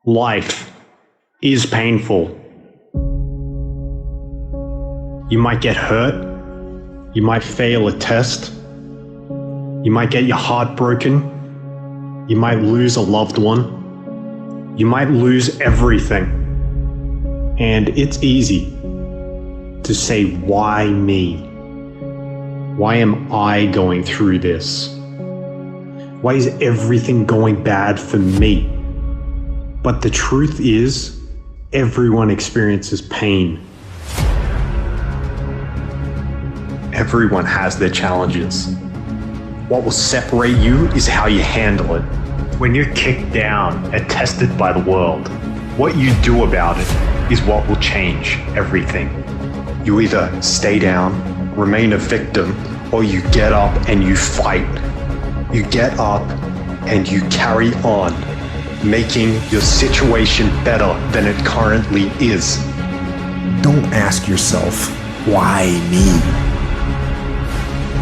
Life is painful. You might get hurt. You might fail a test. You might get your heart broken. You might lose a loved one. You might lose everything. And it's easy to say, why me? Why am I going through this? Why is everything going bad for me? But the truth is, everyone experiences pain. Everyone has their challenges. What will separate you is how you handle it. When you're kicked down and tested by the world, what you do about it is what will change everything. You either stay down, remain a victim, or you get up and you fight. You get up and you carry on, making your situation better than it currently is. Don't ask yourself, why me?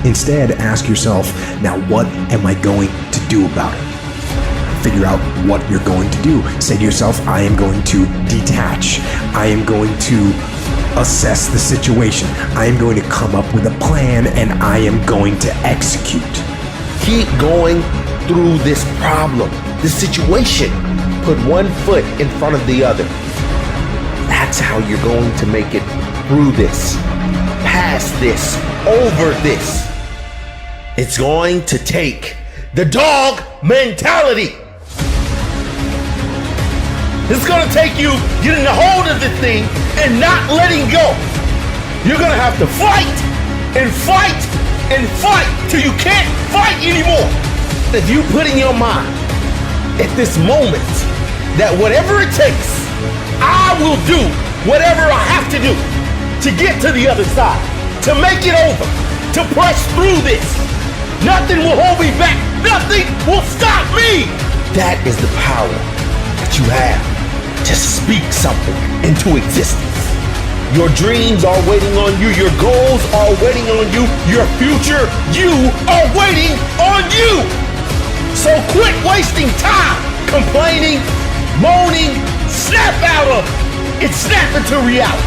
Instead, ask yourself, now what am I going to do about it? Figure out what you're going to do. Say to yourself, I am going to detach. I am going to assess the situation. I am going to come up with a plan and I am going to execute. Keep going through this problem, this situation. Put one foot in front of the other. That's how you're going to make it through this, past this, over this. It's going to take the dog mentality. It's going to take you getting a hold of the thing and not letting go. You're going to have to fight and fight and fight till you can't fight anymore. If you put in your mind at this moment that whatever it takes, I will do whatever I have to do to get to the other side, to make it over, to press through this. Nothing will hold me back. Nothing will stop me. That is the power that you have to speak something into existence. Your dreams are waiting on you. Your goals are waiting on you. Your future, you are waiting on you. So quit wasting time complaining, moaning, snap out of it. It's snap into reality.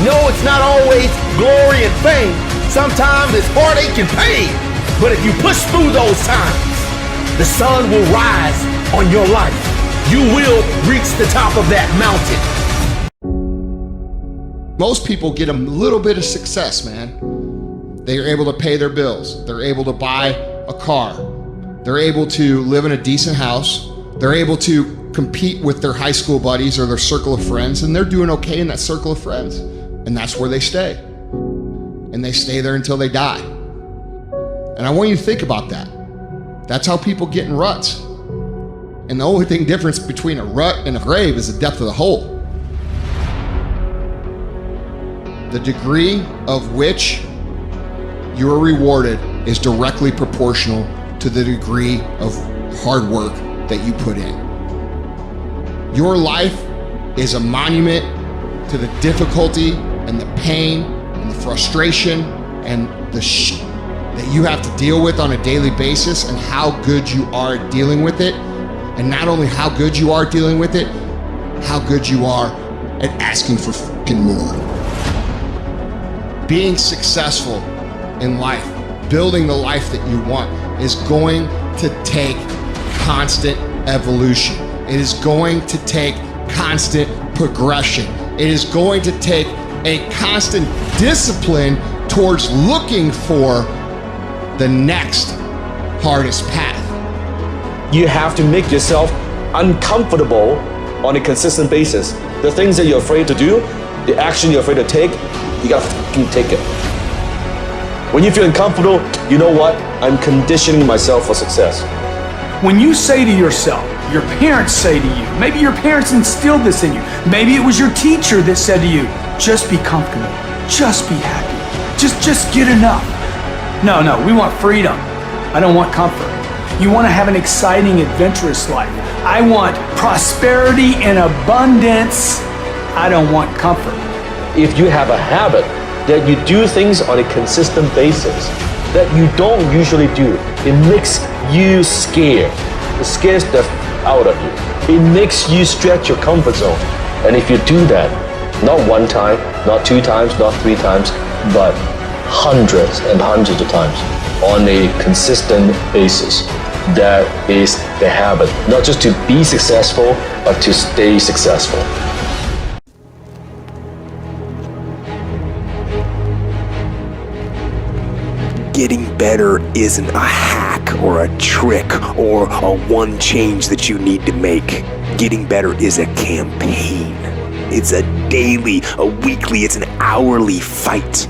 No, it's not always glory and fame. Sometimes it's heartache and pain. But if you push through those times, the sun will rise on your life. You will reach the top of that mountain. Most people get a little bit of success, man. They're able to pay their bills. They're able to buy a car. They're able to live in a decent house. They're able to compete with their high school buddies or their circle of friends, and they're doing okay in that circle of friends. And that's where they stay. And they stay there until they die. And I want you to think about that. That's how people get in ruts. And the only difference between a rut and a grave is the depth of the hole. The degree of which you are rewarded is directly proportional to the degree of hard work that you put in. Your life is a monument to the difficulty and the pain and the frustration and the that you have to deal with on a daily basis, and how good you are at dealing with it. And not only how good you are dealing with it, how good you are at asking for fucking more. Being successful in life, building the life that you want, is going to take constant evolution. It is going to take constant progression. It is going to take a constant discipline towards looking for the next hardest path. You have to make yourself uncomfortable on a consistent basis. The things that you're afraid to do, the action you're afraid to take, you gotta fucking take it. When you feel uncomfortable, you know what? I'm conditioning myself for success. When you say to yourself, your parents say to you, maybe your parents instilled this in you, maybe it was your teacher that said to you, just be comfortable, just be happy, just get enough. No, we want freedom. I don't want comfort. You want to have an exciting, adventurous life. I want prosperity and abundance. I don't want comfort. If you have a habit that you do things on a consistent basis that you don't usually do, it makes you scared. It scares the out of you. It makes you stretch your comfort zone. And if you do that, not one time, not two times, not three times, but hundreds and hundreds of times on a consistent basis, that is the habit. Not just to be successful, but to stay successful. Getting better isn't a hack or a trick or a one change that you need to make. Getting better is a campaign. It's a daily, a weekly, it's an hourly fight.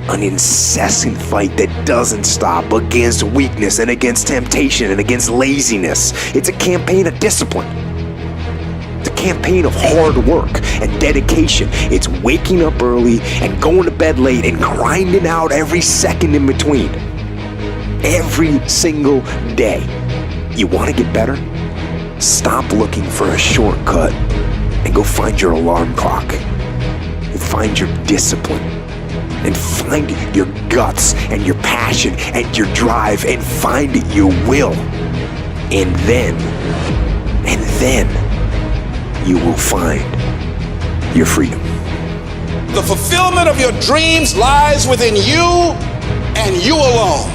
An incessant fight that doesn't stop against weakness and against temptation and against laziness. It's a campaign of discipline. It's a campaign of hard work and dedication. It's waking up early and going to bed late and grinding out every second in between. Every single day. You want to get better? Stop looking for a shortcut and go find your alarm clock. And find your discipline. And find your guts and your passion and your drive and find your will. And then you will find your freedom. The fulfillment of your dreams lies within you and you alone.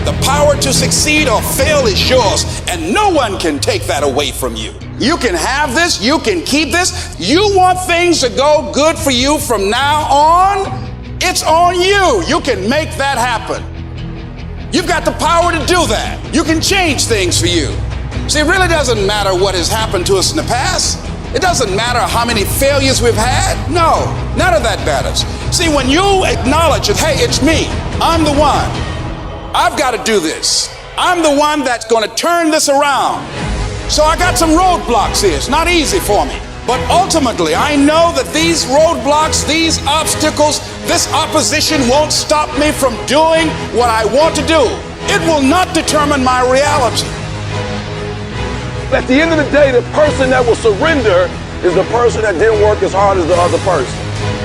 The power to succeed or fail is yours, and no one can take that away from you. You can have this, you can keep this. You want things to go good for you from now on? It's on you. You can make that happen. You've got the power to do that. You can change things for you. See, it really doesn't matter what has happened to us in the past. It doesn't matter how many failures we've had. No, none of that matters. See, when you acknowledge that, hey, it's me, I'm the one. I've got to do this. I'm the one that's going to turn this around. So I got some roadblocks here. It's not easy for me. But ultimately, I know that these roadblocks, these obstacles, this opposition won't stop me from doing what I want to do. It will not determine my reality. At the end of the day, the person that will surrender is the person that didn't work as hard as the other person.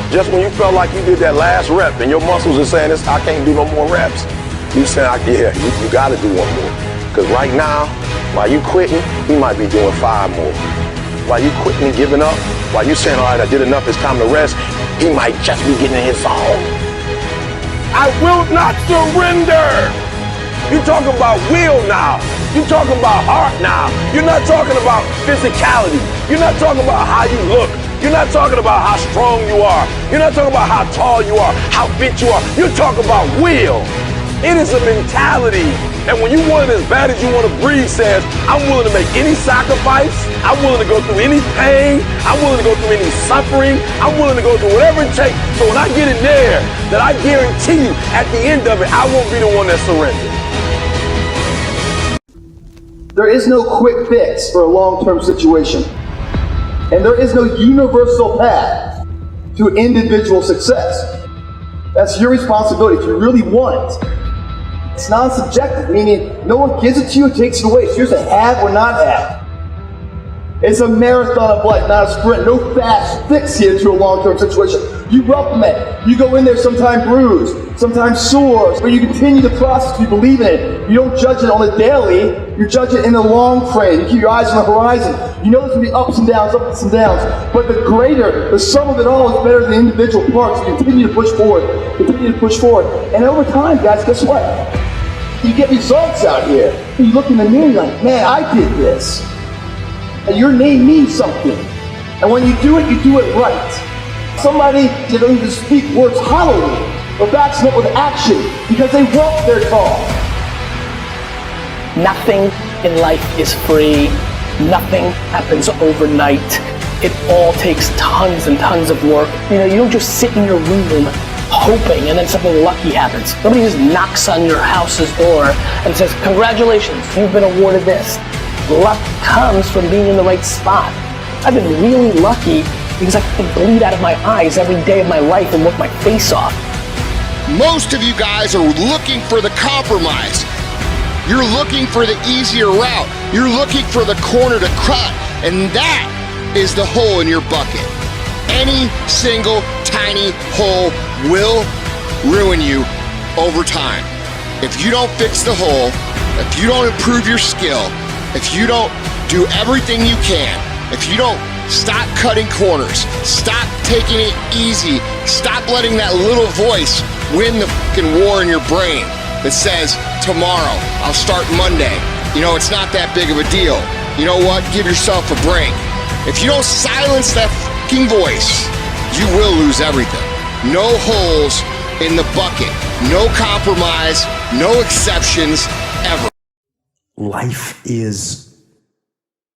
Just when you felt like you did that last rep and your muscles are saying, I can't do no more reps, you say, yeah, you got to do one more. Because right now, while you quitting, you might be doing 5 more. While you quitting and giving up, while you saying, all right, I did enough, it's time to rest, he might just be getting in his zone. I will not surrender. You're talking about will now. You're talking about heart now. You're not talking about physicality. You're not talking about how you look. You're not talking about how strong you are. You're not talking about how tall you are, how fit you are. You're talking about will. It is a mentality. And when you want it as bad as you want to breathe, says, I'm willing to make any sacrifice. I'm willing to go through any pain. I'm willing to go through any suffering. I'm willing to go through whatever it takes. So when I get in there, that I guarantee you, at the end of it, I won't be the one that surrenders. There is no quick fix for a long-term situation. And there is no universal path to individual success. That's your responsibility if you really want it. It's non-subjective, meaning no one gives it to you and takes it away. It's yours to have or not have. It's a marathon of life, not a sprint. No fast fix here to a long-term situation. You welcome it. You go in there sometimes bruised, sometimes sore, but you continue the process. You believe in it. You don't judge it on the daily. You judge it in the long frame. You keep your eyes on the horizon. You know there's going to be ups and downs, but the sum of it all is better than the individual parts. You continue to push forward, And over time, guys, guess what? You get results out here. You look in the mirror, you're like, man, I did this. And your name means something. And when you do it right. Somebody that don't even speak words hollowly, but backs them up with action because they walk their talk. Nothing in life is free. Nothing happens overnight. It all takes tons and tons of work. You don't just sit in your room hoping and then something lucky happens. Nobody just knocks on your house's door and says, congratulations, you've been awarded this. Luck comes from being in the right spot. I've been really lucky because I can bleed out of my eyes every day of my life and work my face off. Most of you guys are looking for the compromise. You're looking for the easier route. You're looking for the corner to cut, and that is the hole in your bucket. Any single tiny hole will ruin you over time. If you don't fix the hole, if you don't improve your skill, if you don't do everything you can, if you don't stop cutting corners, stop taking it easy, stop letting that little voice win the fucking war in your brain that says, tomorrow, I'll start Monday. You know, it's not that big of a deal. You know what? Give yourself a break. If you don't silence that fucking voice, you will lose everything. No holes in the bucket. No compromise. No exceptions ever. Life is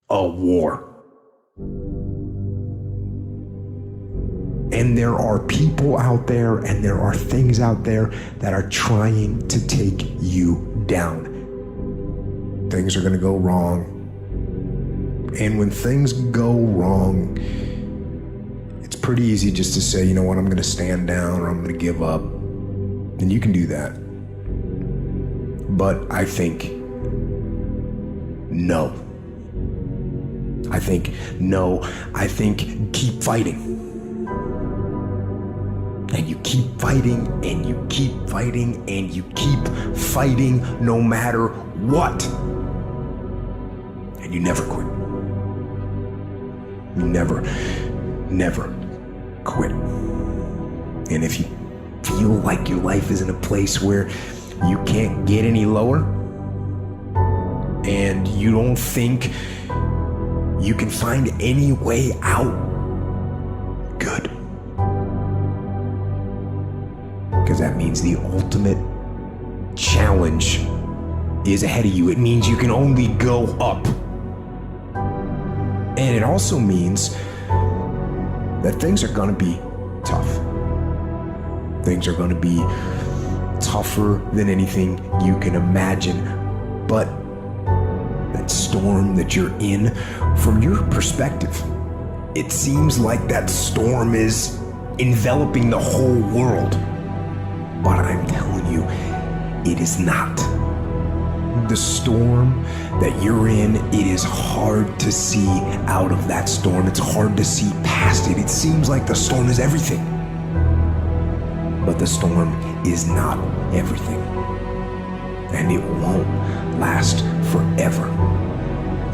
a war. And there are people out there and there are things out there that are trying to take you down. Things are going to go wrong. And when things go wrong, it's pretty easy just to say, you know what, I'm going to stand down or I'm going to give up. And you can do that. But I think no. I think keep fighting. And you keep fighting, and you keep fighting, and you keep fighting no matter what. And you never quit. You never quit. And if you feel like your life is in a place where you can't get any lower, and you don't think you can find any way out, good. Because that means the ultimate challenge is ahead of you. It means you can only go up. And it also means that things are going to be tough. Things are going to be tougher than anything you can imagine. But that storm that you're in, from your perspective, it seems like that storm is enveloping the whole world. But I'm telling you, it is not. The storm that you're in, it is hard to see out of that storm. It's hard to see past it. It seems like the storm is everything. But the storm is not everything. And it won't last forever.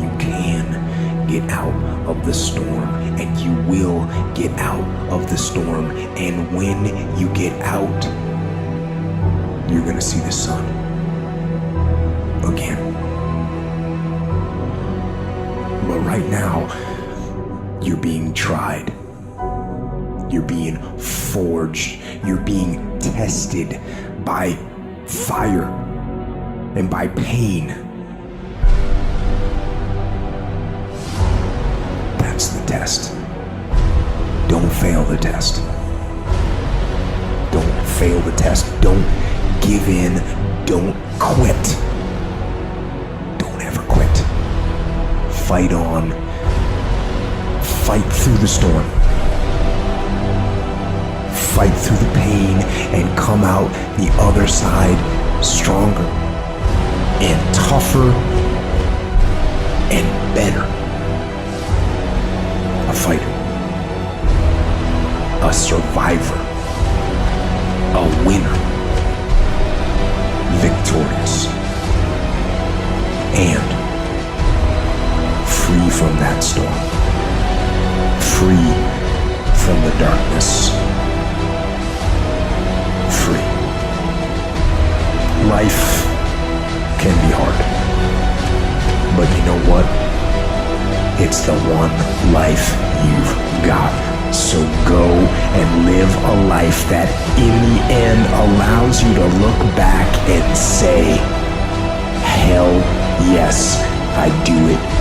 You can get out of the storm, and you will get out of the storm. And when you get out, you're gonna see the sun again. But right now, you're being tried. You're being forged. You're being tested by fire and by pain. That's the test. Don't fail the test. Don't fail the test. Don't give in. Don't quit. Don't ever quit. Fight on. Fight through the storm. Fight through the pain and come out the other side stronger and tougher and better. A fighter. A survivor. A winner. Victorious. And free from that storm. Free from the darkness. Free. Life can be hard. But you know what? It's the one life you've got. So go and live a life that in the end allows you to look back and say, hell yes, I do it